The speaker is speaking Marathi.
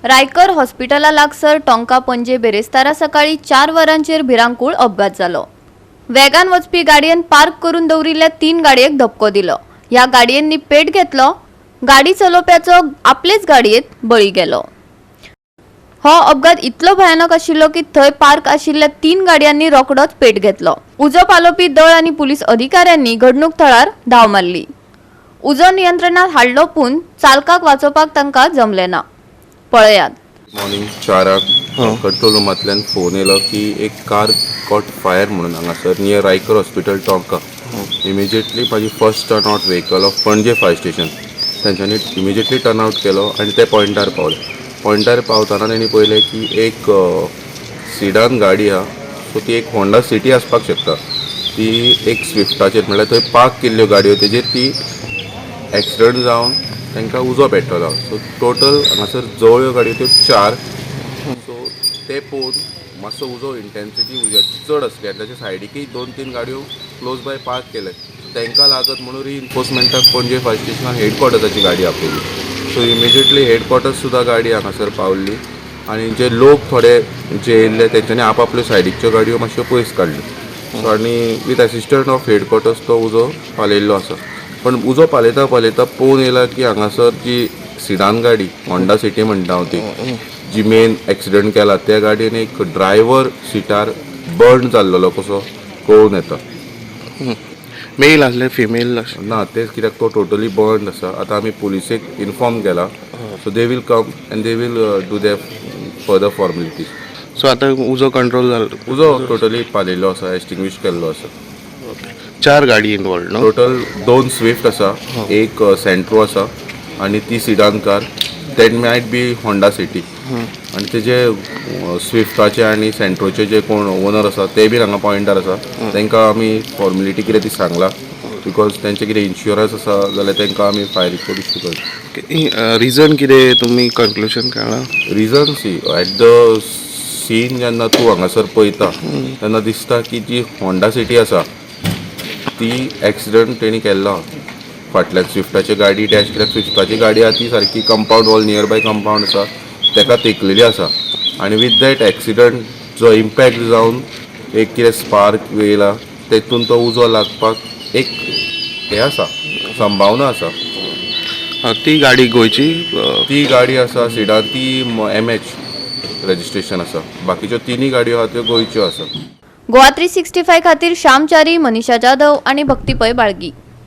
रायकर हॉस्पिटला लागसर टोंका पणजे बेरेस्तारा सकाळी 4 वरांचेर भिरांकूळ अपघात जालो। वेगान वचपी गाडयेन पार्क करून दवरिल्ल्या 3 गाडयेक धपको दिलो। ह्या गाडयेंनी पेट घेतलो। गाडी चलोवप्याचो आपलेच गाडयेत बळी गेलो। हो अपघात इतलो भयानक आशिल्लो की थंय पार्क आशिल्ल्या 3 गाडयांनी रोकडोच पेट घेतलो। उजो पालोवपी दळ आनी पुलीस अधिकाऱ्यांनी घडणूक थळार धाव मारली। उजो नियंत्रणात हाडलो पूण चालकाक वाचोवपाक तांकां जमलें ना। पळयात। मॉर्निंग 4 कंट्रोल रूमांतल्यान फोन येयलो की एक कार कॉट फायर म्हणून हांगासर near Raikar hospital tonka. Immediately म्हाजी first turn out vehicle of पणजे फायर स्टेशन तांच्यांनी इमिजिएटली टर्न आउट केलो आनी ते पॉयंटार पावले। पॉयंटार पावतना तेणी पळयलें की एक सिडान गाडी आहा, सो ती एक होंडा सिटी आसपाक शकता। ती एक स्विफ्टाचेर म्हळ्यार थंय पार्क केल्ल्यो गाडयो तेजेर ती एक्सिडंट जावन तांकां उजो पेट्टलो। सो टोटल हांगासर जवळ्यो गाडयो त्यो 4। सो ते पळोवन मातसो उजो इंटेन्सिटी उज्याची चड आसली आनी ताच्या सायडीकय 2-3 गाडयो क्लोज बाय पार्क केले। तांकां लागत म्हणून रिइन्फोर्समेंटाक पणजे फायर स्टेशनाक हेडक्वॉर्टर्साची गाडी आपयली। सो इमिजिएटली हेडक्वॉर्टर्स सुद्दां गाडी हांगासर पावल्ली आनी जे लोक थोडे जे येयल्ले तेंच्यांनी आपआपल्यो सायडीच्यो गाडयो मातश्यो पयस काडल्यो। सो आनी वीथ एसिस्टंट ऑफ हेडक्वॉर्टर्स तो उजो पालयल्लो आसा। पण उजो पालयता पळोवन येयला की हांगासर जी सिडान गाडी होंडा सिटी म्हणटा हांव ती जी मेन एक्सिडंट केला त्या गाडयेन एक ड्रायव्हर सिटार बर्न जाल्लो कसो कळून येता। मेल आसले फिमेल ना तेच कित्याक तो टोटली बर्न आसा। आतां आमी पुलिसेक इन्फॉर्म केला, so they will come and they will do their further formalities. So आतां उजो कंट्रोल जालो। उजो टोटली पालयल्लो आसा, एक्सटिंग्विश केल्लो आसा। 4 गाडी इनवॉल्ड न्हू? टोटल 2 स्विफ्ट आसा, एक सेंट्रो आसा आनी ती sedan car that might B Honda city. आनी तेजे स्विफ्टाचे आनी सेंट्रोचे जे कोण ओनर आसा ते बी हांगा पॉयंटार आसा। तांकां आमी फॉर्मेलिटी कितें ती सांगला बिकॉज तेंचे कितें इन्शुरन्स आसा जाल्यार तांकां आमी फायर रिपोर्ट इशू करता। रिजन कितें तुमी कन्क्लुजन काढला? Reason see at the scene जेन्ना तूं हांगासर पळयता तेन्ना दिसता की जी होंडा सिटी आसा ती एक्सिडंट तेणी केल्लो फाटल्यान स्विफ्टाची गाडी डॅश कित्याक स्विफ्टाची गाडी आहा ती सारकी compound wall near by compound आसा तेका तेकलेली आसा। आनी वीथ दॅट एक्सिडंट जो इम्पॅक्ट जावन एक कितें स्पार्क येयला तेतून तो उजो लागपाक एक हे आसा, संभावना आसा। ती गाडी गोंयची? ती गाडी आसा सिडान, ती MH रजिस्ट्रेशन आसा। बाकीच्यो 3 गाडयो आहा त्यो गोंयच्यो आसा। गोवा 365 खातीर श्याम च्यारी, मनीषा जाधव आनी भक्ती पै बाळगी।